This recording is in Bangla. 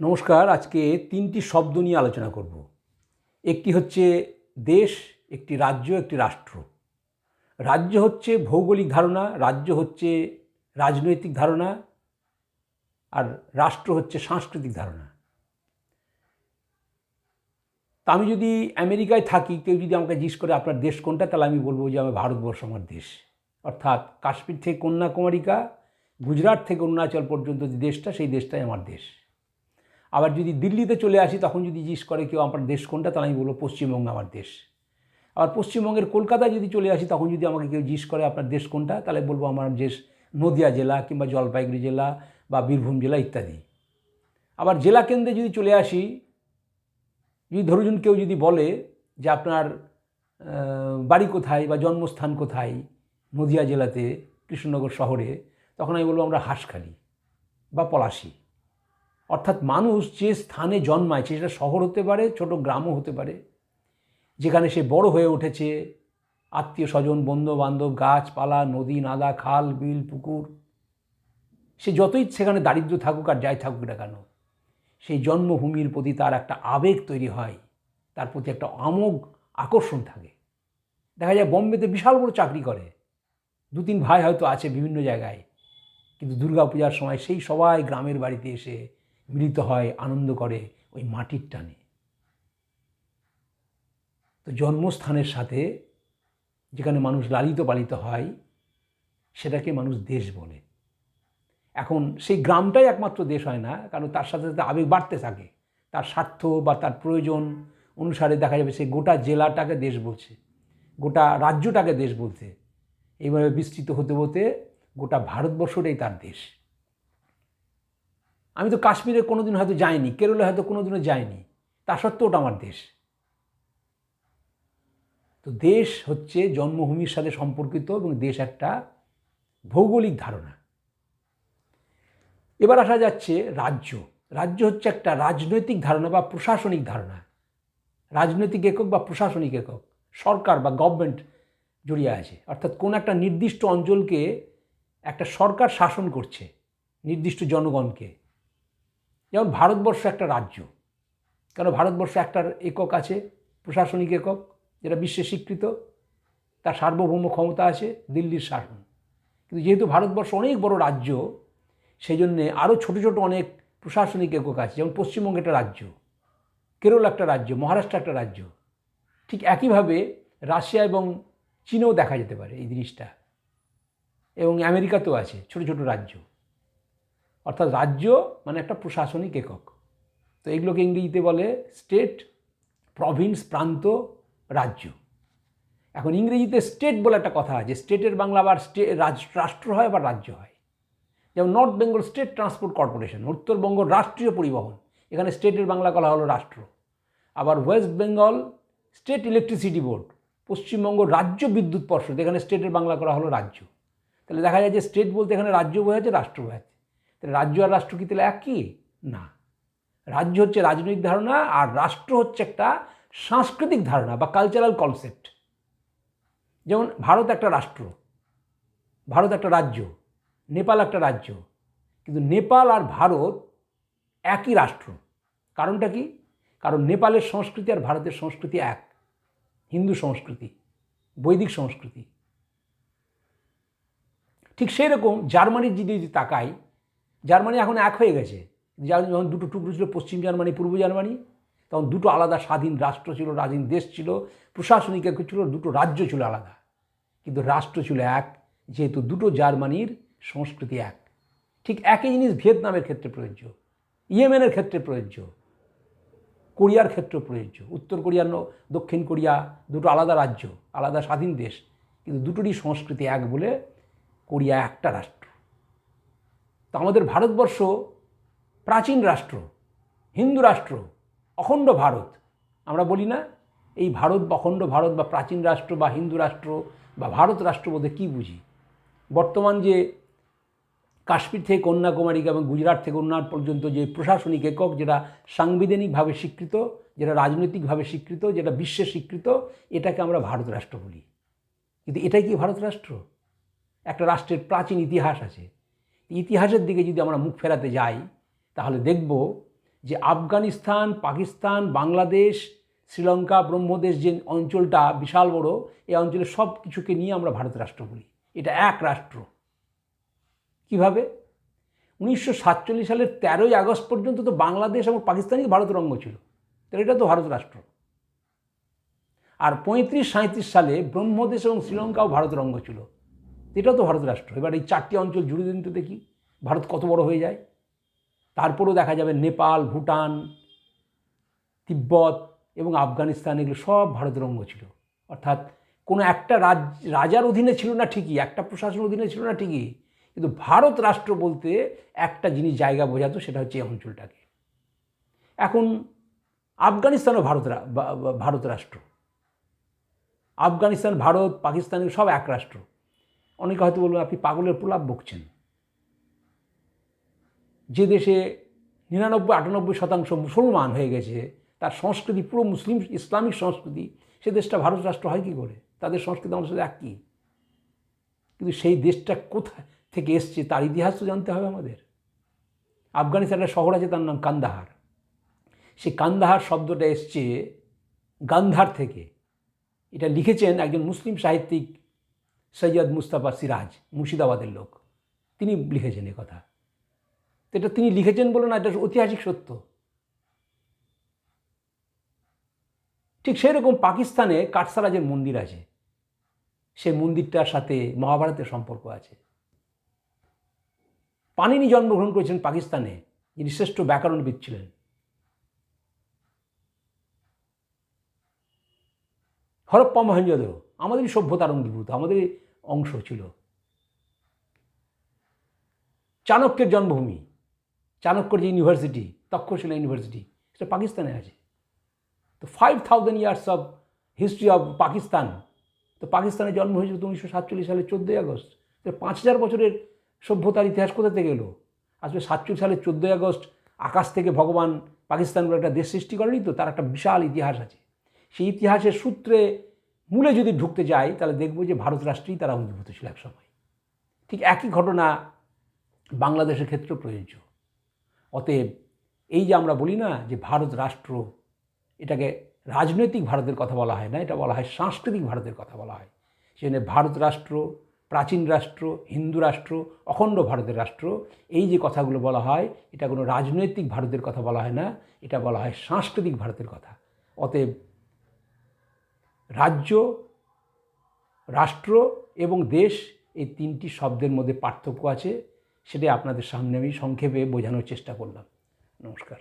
নমস্কার। আজকে তিনটি শব্দ নিয়ে আলোচনা করব। একটি হচ্ছে দেশ, একটি রাজ্য, একটি রাষ্ট্র। রাজ্য হচ্ছে ভৌগোলিক ধারণা, রাজ্য হচ্ছে রাজনৈতিক ধারণা, আর রাষ্ট্র হচ্ছে সাংস্কৃতিক ধারণা। তা আমি যদি আমেরিকায় থাকি, কেউ যদি আমাকে জিজ্ঞেস করে আপনার দেশ কোনটা, তাহলে আমি বলবো যে আমার ভারতবর্ষ আমার দেশ। অর্থাৎ কাশ্মীর থেকে কন্যাকুমারিকা, গুজরাট থেকে অরুণাচল পর্যন্ত যে দেশটা, সেই দেশটাই আমার দেশ। আবার যদি দিল্লিতে চলে আসি, তখন যদি জিজ্ঞেস করে কেউ আমার দেশ কোনটা, তাহলে আমি বলবো পশ্চিমবঙ্গ আমার দেশ। আবার পশ্চিমবঙ্গের কলকাতায় যদি চলে আসি, তখন যদি আমাকে কেউ জিজ্ঞেস করে আপনার দেশ কোনটা, তাহলে বলবো আমার দেশ নদিয়া জেলা কিংবা জলপাইগুড়ি জেলা বা বীরভূম জেলা ইত্যাদি। আবার জেলা কেন্দ্রে যদি চলে আসি, যদি ধরুন কেউ যদি বলে যে আপনার বাড়ি কোথায় বা জন্মস্থান কোথায় নদিয়া জেলাতে কৃষ্ণনগর শহরে, তখন আমি বলবো আমরা হাঁসখালি বা পলাশী। অর্থাৎ মানুষ যে স্থানে জন্মায়, সেটা শহর হতে পারে, ছোট গ্রামও হতে পারে, যেখানে সে বড় হয়ে উঠেছে, আত্মীয় স্বজন, বন্ধু বান্ধব, গাছপালা, নদী নালা, খাল বিল পুকুর, সে যতই সেখানে দারিদ্র্য থাকুক আর যাই থাকুক না কেন, সেই জন্মভূমির প্রতি তার একটা আবেগ তৈরি হয়, তার প্রতি একটা অমোঘ আকর্ষণ থাকে। দেখা যায় বোম্বেতে বিশাল বড় চাকরি করে, দু তিন ভাই হয়তো আছে বিভিন্ন জায়গায়, কিন্তু দুর্গাপূজার সময় সেই সবাই গ্রামের বাড়িতে এসে মিলিত হয়, আনন্দ করে ওই মাটির টানে। তো জন্মস্থানের সাথে যেখানে মানুষ লালিত পালিত হয়, সেটাকে মানুষ দেশ বলে। এখন সেই গ্রামটাই একমাত্র দেশ হয় না, কারণ তার সাথে সাথে আবেগ বাড়তে থাকে। তার স্বার্থ বা তার প্রয়োজন অনুসারে দেখা যাবে সে গোটা জেলাটাকে দেশ বলছে, গোটা রাজ্যটাকে দেশ বলছে। এইভাবে বিস্তৃত হতে হতে গোটা ভারতবর্ষটাই তার দেশ। আমি তো কাশ্মীরে কোনোদিন হয়তো যাইনি, কেরলে হয়তো কোনোদিনও যাইনি, তা সত্ত্বেও ওটা আমার দেশ। তো দেশ হচ্ছে জন্মভূমির সাথে সম্পর্কিত, এবং দেশ একটা ভৌগোলিক ধারণা। এবার আসা যাচ্ছে রাজ্য। রাজ্য হচ্ছে একটা রাজনৈতিক ধারণা বা প্রশাসনিক ধারণা। রাজনৈতিক একক বা প্রশাসনিক একক, সরকার বা গভর্নমেন্ট জড়িয়ে আছে। অর্থাৎ কোন একটা নির্দিষ্ট অঞ্চলকে একটা সরকার শাসন করছে, নির্দিষ্ট জনগণকে। যেমন ভারতবর্ষ একটা রাজ্য, কারণ ভারতবর্ষ একটার একক আছে, প্রশাসনিক একক, যেটা বিশ্বে স্বীকৃত। তার সার্বভৌম ক্ষমতা আছে, দিল্লির শাসন। কিন্তু যেহেতু ভারতবর্ষ অনেক বড় রাজ্য, সেই জন্যে আরও ছোটো ছোটো অনেক প্রশাসনিক একক আছে। যেমন পশ্চিমবঙ্গ একটা রাজ্য, কেরল একটা রাজ্য, মহারাষ্ট্র একটা রাজ্য। ঠিক একইভাবে রাশিয়া এবং চীনেও দেখা যেতে পারে এই জিনিসটা, এবং আমেরিকাতেও আছে ছোটো ছোটো রাজ্য। অর্থাৎ রাজ্য মানে একটা প্রশাসনিক একক। তো এগুলোকে ইংরেজিতে বলে স্টেট, প্রভিন্স, প্রান্ত, রাজ্য। এখন ইংরেজিতে স্টেট বলে একটা কথা আছে, স্টেটের বাংলা আবার রাষ্ট্র হয় আবার রাজ্য হয়। যেমন north Bengal state transport corporation, Uttarbanga রাষ্ট্রীয় পরিবহন, এখানে স্টেটের বাংলা বলা হলো রাষ্ট্র। আবার West Bengal state electricity board, Paschimbanga রাজ্য বিদ্যুৎ পর্ষদ, এখানে স্টেটের বাংলা করা হলো রাজ্য। তাহলে দেখা যায় যে স্টেট বলতে এখানে রাজ্য বোঝাচ্ছে, রাষ্ট্র বোঝাচ্ছে। তাহলে রাজ্য আর রাষ্ট্র কি তাহলে একই? না। রাজ্য হচ্ছে রাজনৈতিক ধারণা, আর রাষ্ট্র হচ্ছে একটা সাংস্কৃতিক ধারণা বা কালচারাল কনসেপ্ট। যেমন ভারত একটা রাষ্ট্র, ভারত একটা রাজ্য, নেপাল একটা রাজ্য, কিন্তু নেপাল আর ভারত একই রাষ্ট্র। কারণটা কি? কারণ নেপালের সংস্কৃতি আর ভারতের সংস্কৃতি এক, হিন্দু সংস্কৃতি, বৈদিক সংস্কৃতি। ঠিক সেই রকম জার্মানির যদি তাকাই, জার্মানি এখন এক হয়ে গেছে। যখন দুটো টুকরো ছিল, পশ্চিম জার্মানি, পূর্ব জার্মানি, তখন দুটো আলাদা স্বাধীন রাষ্ট্র ছিল, স্বাধীন দেশ ছিল, প্রশাসনিক একক ছিল, দুটো রাজ্য ছিল আলাদা, কিন্তু রাষ্ট্র ছিল এক, যেহেতু দুটো জার্মানির সংস্কৃতি এক। ঠিক একই জিনিস ভিয়েতনামের ক্ষেত্রে প্রযোজ্য, ইয়েমেনের ক্ষেত্রে প্রযোজ্য, কোরিয়ার ক্ষেত্রে প্রযোজ্য। উত্তর কোরিয়া, দক্ষিণ কোরিয়া, দুটো আলাদা রাজ্য, আলাদা স্বাধীন দেশ, কিন্তু দুটোরই সংস্কৃতি এক বলে কোরিয়া একটা রাষ্ট্র। তো আমাদের ভারতবর্ষ প্রাচীন রাষ্ট্র, হিন্দু রাষ্ট্র, অখণ্ড ভারত। আমরা বলি না, এই ভারত বা অখণ্ড ভারত বা প্রাচীন রাষ্ট্র বা হিন্দু রাষ্ট্র বা ভারত রাষ্ট্র বলতে কী বুঝি? বর্তমান যে কাশ্মীর থেকে কন্যাকুমারিকা এবং গুজরাট থেকে অরুণাচল পর্যন্ত যে প্রশাসনিক একক, যেটা সাংবিধানিকভাবে স্বীকৃত, যেটা রাজনৈতিকভাবে স্বীকৃত, যেটা বিশ্বে স্বীকৃত, এটাকে আমরা ভারত রাষ্ট্র বলি। কিন্তু এটাই কি ভারত রাষ্ট্র? একটা রাষ্ট্রের প্রাচীন ইতিহাস আছে। ইতিহাসের দিকে যদি আমরা মুখ ফেরাতে যাই, তাহলে দেখব যে আফগানিস্তান, পাকিস্তান, বাংলাদেশ, শ্রীলঙ্কা, ব্রহ্মদেশ যে অঞ্চলটা বিশাল বড়, এই অঞ্চলের সব কিছুকে নিয়ে আমরা ভারত রাষ্ট্র বলি। এটা এক রাষ্ট্র। কিভাবে? 1947 সালের 13ই আগস্ট পর্যন্ত তো বাংলাদেশ এবং পাকিস্তানই ভারতের অঙ্গ ছিল, তাহলে এটা তো ভারত রাষ্ট্র। আর 35-37 সালে ব্রহ্মদেশ এবং শ্রীলঙ্কাও ভারতের অঙ্গ ছিল, এটাও তো ভারত রাষ্ট্র। এবার এই 4টি অঞ্চল জুড়ে দিন তো দেখি ভারত কত বড় হয়ে যায়। তারপরেও দেখা যাবে নেপাল, ভুটান, তিব্বত এবং আফগানিস্তান এগুলো সব ভারতের অঙ্গ ছিল। অর্থাৎ কোনো একটা রাজার অধীনে ছিল না ঠিকই, একটা প্রশাসনের অধীনে ছিল না ঠিকই, কিন্তু ভারত রাষ্ট্র বলতে একটা জিনিস জায়গা বোঝাতো, সেটা হচ্ছে এই অঞ্চলটাকে। এখন আফগানিস্তানও ভারত রাষ্ট্র। আফগানিস্তান, ভারত, পাকিস্তান সব এক রাষ্ট্র। অনেকে হয়তো বলবেন আপনি পাগলের প্রলাপ বকছেন। যে দেশে 99-98% মুসলমান হয়ে গেছে, তার সংস্কৃতি পুরো ইসলামিক সংস্কৃতি, সে দেশটা ভারত রাষ্ট্র হয় কী করে? তাদের সংস্কৃতি আমাদের সাথে একই, কিন্তু সেই দেশটা কোথায় থেকে এসছে তার ইতিহাস তো জানতে হবে আমাদের। আফগানিস্তানের শহর আছে, তার নাম কান্দাহার। সেই কান্দাহার শব্দটা এসছে গান্ধার থেকে। এটা লিখেছেন একজন মুসলিম সাহিত্যিক সৈয়দ মুস্তাফা সিরাজ, মুর্শিদাবাদের লোক। তিনি লিখেছেন এ কথা। এটা তিনি লিখেছেন বলে না, এটা ঐতিহাসিক সত্য। ঠিক সেরকম পাকিস্তানে কাটসারাজের মন্দির আছে, সেই মন্দিরটার সাথে মহাভারতের সম্পর্ক আছে। পানিনি জন্মগ্রহণ করেছেন পাকিস্তানে, যিনি শ্রেষ্ঠ ব্যাকরণবিদ ছিলেন। হরপ্পা মহেঞ্জোদারো আমাদেরই সভ্যতার অঙ্গীভূত, আমাদেরই অংশ ছিল। চাণক্যের জন্মভূমি, চাণক্যর যে ইউনিভার্সিটি, তক্ষশিলা ইউনিভার্সিটি, সেটা পাকিস্তানে আছে। তো 5000 years of history of Pakistan. তো পাকিস্তানের জন্ম হয়েছিল তো 1947 সালের 14ই আগস্ট। তো 5000 বছরের সভ্যতার ইতিহাস কোথা থেকে এলো? আসলে 47 সালের 14ই আগস্ট আকাশ থেকে ভগবান পাকিস্তান বলে একটা দেশ সৃষ্টি করেনি তো, তার একটা বিশাল ইতিহাস আছে। সেই ইতিহাসের সূত্রে মূলে যদি ঢুকতে যাই, তাহলে দেখব যে ভারত রাষ্ট্রেই তারা অঙ্গীভূত ছিল একসময়। ঠিক একই ঘটনা বাংলাদেশের ক্ষেত্রেও প্রযোজ্য। অতএব এই যে আমরা বলি না যে ভারত রাষ্ট্র, এটাকে রাজনৈতিক ভারতের কথা বলা হয় না, এটা বলা হয় সাংস্কৃতিক ভারতের কথা বলা হয়। সেজন্য ভারত রাষ্ট্র, প্রাচীন রাষ্ট্র, হিন্দু রাষ্ট্র, অখণ্ড ভারতের রাষ্ট্র, এই যে কথাগুলো বলা হয়, এটা কোনো রাজনৈতিক ভারতের কথা বলা হয় না, এটা বলা হয় সাংস্কৃতিক ভারতের কথা। অতএব রাজ্য, রাষ্ট্র এবং দেশ, এই 3টি শব্দের মধ্যে পার্থক্য আছে, সেটাই আপনাদের সামনে আমি সংক্ষেপে বোঝানোর চেষ্টা করলাম। নমস্কার।